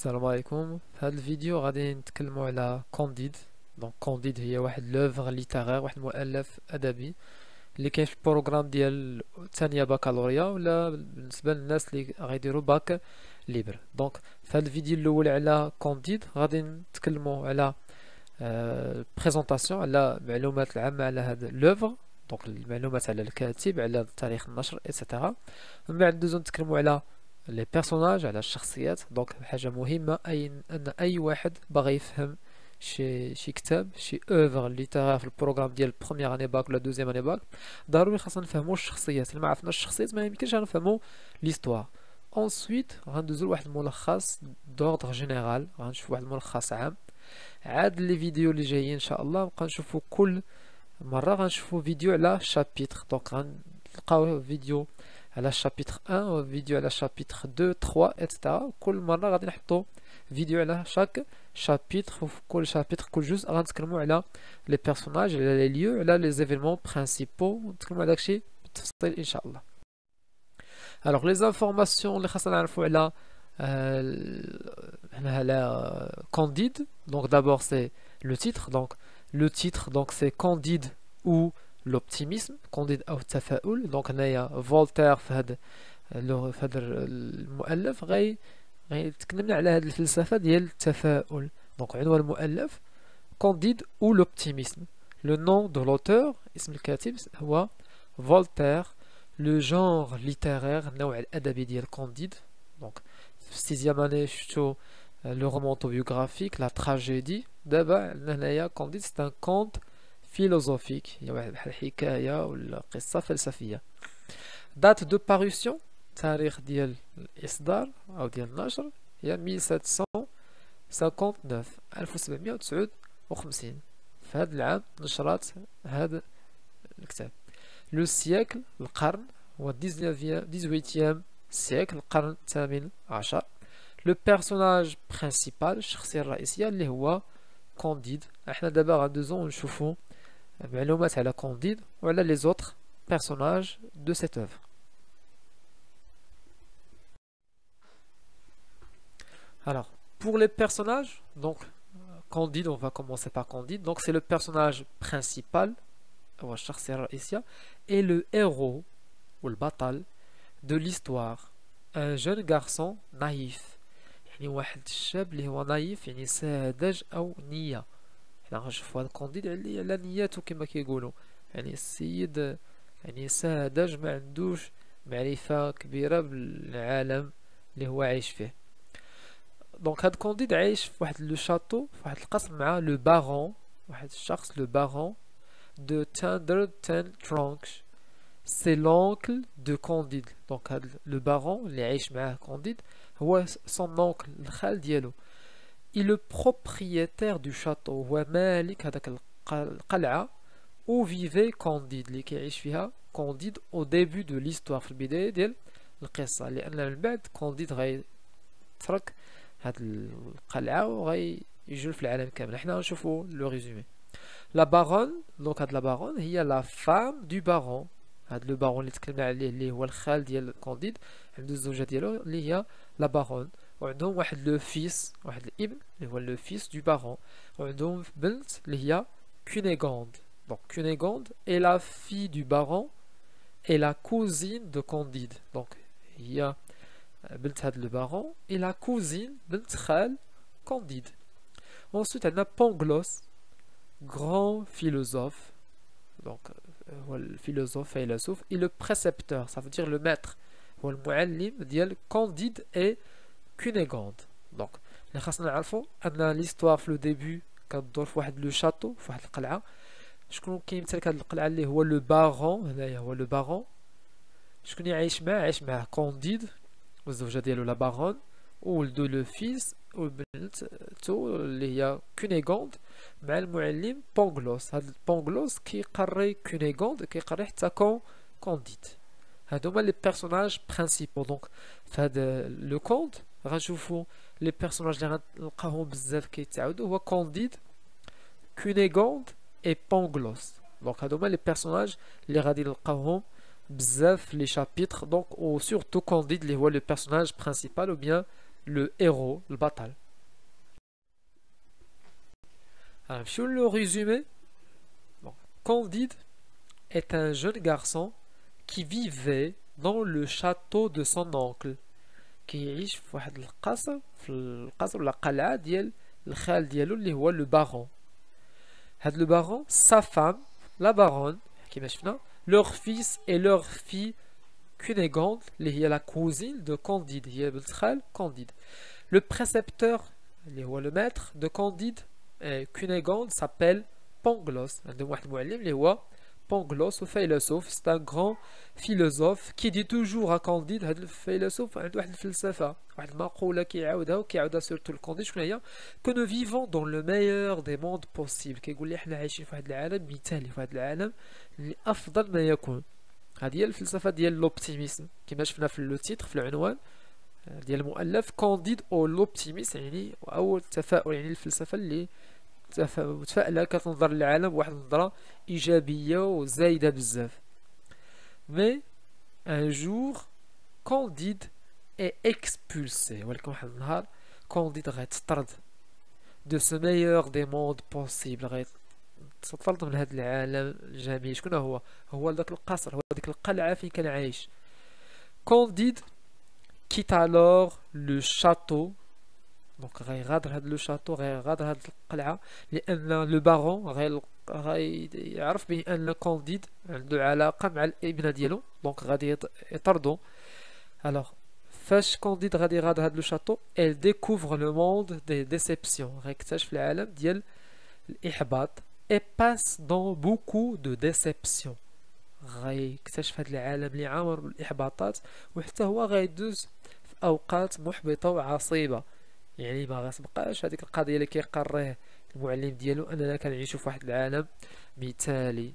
السلام عليكم. في هذا الفيديو غادي نتكلموا على كونديد. دونك كونديد هي واحد لوفغ ليترير، واحد المؤلف ادبي اللي كاين في البروغرام ديال ثانيه بكالوريا ولا بالنسبه للناس اللي غيديروا باك ليبر. دونك في هذا الفيديو الاول على كونديد غادي نتكلموا على بريزونطاسيون، على المعلومات العامه على هذا لوفغ، دونك المعلومات على الكاتب، على تاريخ النشر ايتترا. من بعد ندوزو نتكلموا على لي بيرسوناج، على الشخصيات. دونك حاجه مهمه ان اي واحد باغي يفهم شي كتاب، شي اوفر ليترير في البروغرام ديال بروميير اني باك ولا دوزيام اني باك، ضروري خاصنا نفهموا الشخصيات. الا ما عرفناش الشخصيات ما يمكنش نفهموا ليستوار. انسويت غندوزو لواحد الملخص دوردر جينيرال، غنشوف واحد الملخص عام. عاد لي فيديو اللي جايين ان شاء الله نبقى نشوفوا كل مره غنشوفوا فيديو على شابيتر. دونك غنلقاو فيديو على الشابيتر 1 وفيديو على الشابيتر 2 3 ايتترا. كل مره غادي نحطوا فيديو على شاك شابيتر، وفي كل شابيتر كل جزء غنتكلموا على لي بيرسوناج، على لي ليو، على لي زيفينمون برينسيپو، ونتكلموا على داكشي بالتفصيل ان شاء الله. الوغ لي زانفورماسيون اللي خاصنا نعرفوا على على كونديد. دونك دابور سي لو تيتر. دونك لو تيتر دونك سي كونديد او l'optimisme، كونديد او التفاؤل. دونك هنايا فولتير في هذا المؤلف غيتكلمنا على هذه الفلسفه ديال التفاؤل. دونك عنوان المؤلف كونديد او l'optimisme. لو نون دو لوتور، اسم الكاتب هو فولتير. لو جونغ ليترير، النوع الادبي ديال كونديد. دونك في ستيزيام اني شفتو لو رومان اوتوبيوغرافيك، لا تراجيدي. دابا هنايا كونديد سي ان كونت فيلوزوفيك، هي واحد بحال حكايه ولا قصه فلسفيه. دات دو باريسيون، تاريخ ديال الاصدار او ديال النشر هي 1759، 1759. في هذا العام نشرات هذا الكتاب. لو سيكل، القرن، هو 18 سيكل، القرن الثامن عشر. لو بيرسوناج برينسيبال، الشخصيه الرئيسيه اللي هو كونديد. احنا دابا غندوزو نشوفو معلومات على كونديد وعلى لي زوتر personnages de cette œuvre. Alors, pour les personnages, donc Candide, on va commencer par Candide. Donc c'est le personnage principal, et le héros ou le bâtal de l'histoire. Un jeune garçon naïf. يعني واحد الشاب اللي هو نايف، يعني ساذج او نية. حنا غنشوفوا هذا كونديد على نياته كما كيقولوا، يعني السيد يعني ساذج، ما عندوش معرفة كبيرة بالعالم اللي هو عايش فيه. دونك هاد كونديد عايش في واحد لو شاتو، في واحد القصر مع لو بارون، واحد الشخص لو بارون دو تاندر تان ترونكش. سي لونكل دو كونديد. دونك هاد لو بارون اللي عايش معاه كونديد هو سون اونكل، الخال ديالو. اي لو بروبرييتير دو شاتو، هو مالك هذاك القلعة où vivait Candide، اللي كيعيش فيها كونديد au début de l'histoire، في البداية ديال القصة. لأن من بعد كونديد غيترك هاد القلعة وغيجول في العالم كامل. حنا غنشوفو لو ريزومي. لا بارون، دونك هاد لا بارون هي لا فام دو بارون. هاد لو بارون اللي تكلمنا عليه اللي هو الخال ديال كونديد، عنده الزوجة ديالو اللي هي لا بارون، وعندهم واحد لو فيس، واحد الابن اللي هو لو فيس دو بارون، وعندهم بنت اللي هي كونيغوند. Donc Cunégonde est la fille du baron et la cousine de Candide. Donc il y a بنت هذا le baron et la cousine بنت خال Candide. Ensuite on a Pangloss, grand philosophe. Donc le philosophe et le précepteur, ça veut dire le maître. هو المعلم ديال Candide et Cunégonde. Donc اللي خاصنا نعرفوا ان l'histoire في le début كتدور في واحد لو شاتو، في واحد القلعة. شكون كيمتلك هاد القلعة اللي هو لو بارون؟ هنايا هو لو بارون. شكون اللي عايش معاه؟ عايش معاه كونديد والزوجة ديالو لا بارون، وولدو لو فيس وبنتو اللي هي كونيغوند، مع المعلم بونغلوس. هاد بونغلوس كيقري كونيغوند، كيقري حتى كونديد. هادو هما لي بيرسوناج برينسيبو. دونك في هاد لو كونت غنشوفو لي بيرسوناج اللي غنلقاوهم بزاف كيتعاودو هو كونديد، كونيغوند et Pangloss. Donc هادو هما لي بيرسوناج اللي غادي نلقاوهم بزاف في لي شابيتر. دونك و سورتو كونديد اللي هو لو بيرسوناج برينسيبال ou bien le héros, le bataille. Alors, sur le résumé, bon, Candide est un jeune garçon qui vivait dans le château de son oncle. كيعيش في واحد القصر ولا قلعة ديال الخال ديالو اللي هو لو بارون. هاد لو بارون sa femme la baronne كيما شفنا leur fils et leur fille Cunégonde اللي هي la cousine de Candide هي بنت خال Candide. Le précepteur اللي هو le maître de Candide Cunégonde s'appelle Pangloss. عندهم واحد المعلم اللي هو Pangloss au philosophe, c'est un grand philosophe qui dit toujours à Candide هذا الفيلسوف عنده واحد الفلسفة واحد المقولة كيعاودها سورتو لكانديد شكون هي que nous vivons dans le meilleur des mondes possibles كيقول لي حنا عايشين في واحد العالم مثالي في واحد العالم اللي أفضل ما يكون. هذه هي الفلسفة ديال لوبتيميزم كما شفنا في لو تيتر في العنوان ديال المؤلف كانديد او لوبتيميزم يعني أو التفاؤل يعني الفلسفة اللي متفائلة كتنظر للعالم بواحد النظرة إيجابية وزايدة بزاف. Mais un jour Candide est expulsé ولكن واحد النهار Candide غيتطرد de ce meilleur des mondes possibles غيتطرد من هذا العالم الجميل. شكون هو؟ هو داك القصر هو ديك القلعة فين كان عايش. Candide quitte alors le château دونك غيغادر هاد لو شاتو غيغادر هاد القلعة لأن لو بارون غيعرف بأن كانديد عنده علاقة مع الابنة ديالو دونك غادي يطردو. الوغ فاش كانديد غادي يغادر هاد لو شاتو elle découvre le monde des déceptions غيكتشف العالم ديال الإحباط et passe dans beaucoup de déceptions غيكتشف هاد العالم اللي عامر بالإحباطات وحتى هو غيدوز في أوقات محبطة وعصيبة. يعني ما غتبقاش هذيك القضيه اللي كيقريه المعلم ديالو اننا كنعيشوا في واحد العالم مثالي.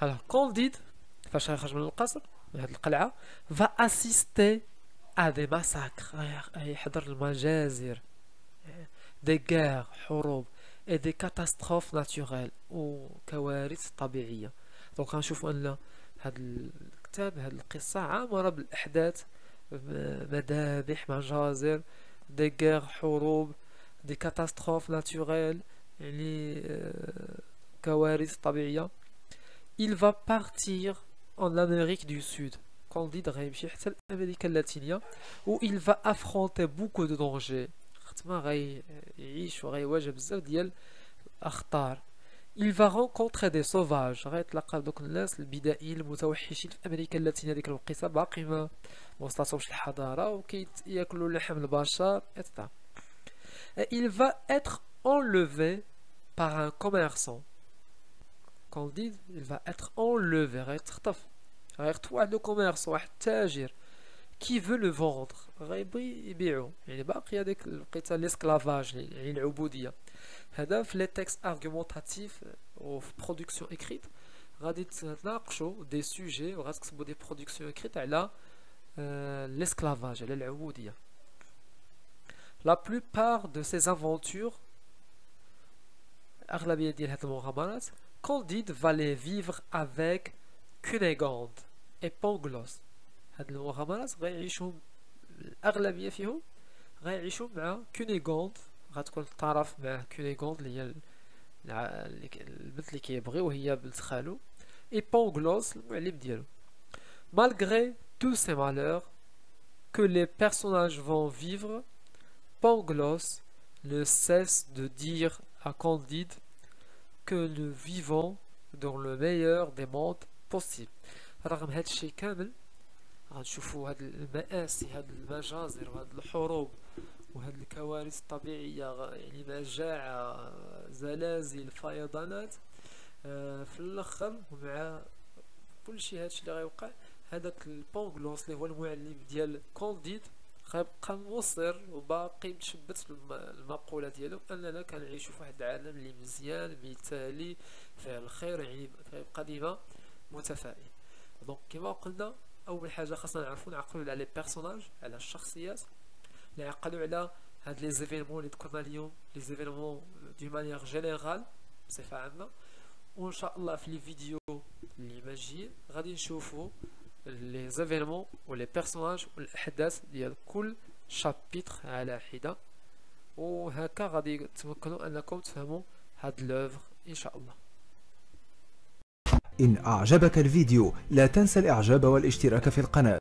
alors Candide فاش غيخرج من القصر من هذه القلعه va assister à des massacres يحضر المجازر des guerres حروب et des catastrophes naturelles وكوارث طبيعيه. دونك غنشوفوا ان هذا الكتاب هذه القصه عامره بالاحداث مذابح مجازر des guerres حروب des catastrophes naturelles يعني كوارث طبيعية. il va partir en Amérique du Sud. Candide غيمشي حتى لأمريكا اللاتينية où il va affronter beaucoup de dangers ختما غيعيش وغيواجه بزاف ديال الأخطار. il va rencontrer des sauvages غيتلاقى بدوك الناس البدائيين المتوحشين في أمريكا اللاتينية ديك الوقيته باقي ما وصلتهمش الحضارة وكياكلوا لحم البشر etc. il va être enlevé par un commerçant. Candide il va être enlevé غيتخطف واحد لو كوميرس واحد التاجر qui veut le vendre غيبغي يبيعو يعني باقي هذيك الوقيته ليسكلافاج يعني العبودية. هذا في لي تكست ارغومونطاتيف وفي برودكسيون اكريت غادي تناقشوا دي سوجي وغتكتبوا دي برودكسيون اكريت على l'esclavage على العبودية. La plupart de ces aventures أغلبية ديال هاد المغامرات Candide va les vivre avec Cunégonde et Pangloss. هاد المغامرات غيعيشوا الأغلبية فيهم غيعيشوا مع كونيغوند غتكون الطرف مع كونيغوند اللي هي البنت اللي كيبغي وهي بنت خالو et Pangloss المعلم ديالو. Malgré tous ces malheurs que les personnages vont vivre, Pangloss ne cesse de dire à Candide que nous vivons dans le meilleur des mondes possibles. رغم هذا الشيء كامل غنشوفوا هاد المآسي هاد المجازر وهاد الحروب وهاد الكوارث الطبيعية يعني مجاعة زلازل فيضانات في الاخر ومع كل شيء هادشي اللي غيوقع هذاك البونغلوس اللي هو المعلم ديال كانديد غيبقى مصر وباقي متشبت بالمقولة ديالو اننا كنعيشوا في واحد العالم اللي مزيان مثالي فيه الخير يعني غيبقى ديما متفائل. دونك كما قلنا اول حاجه خاصنا نعقلوا على لي بيرسوناج على الشخصيات نعقلوا على هاد لي زيفينمون اللي ذكرنا اليوم لي زيفينمون دو مانيير جينيرال بصفه عامه. وان شاء الله في لي فيديو اللي ماجيين غادي نشوفوا لي زيفينمون ولي بيرسوناج والاحداث ديال كل شابيتر على حده، وهكا غادي تمكنوا انكم تفهموا هاد لوفر ان شاء الله. إن أعجبك الفيديو لا تنسى الإعجاب والاشتراك في القناة.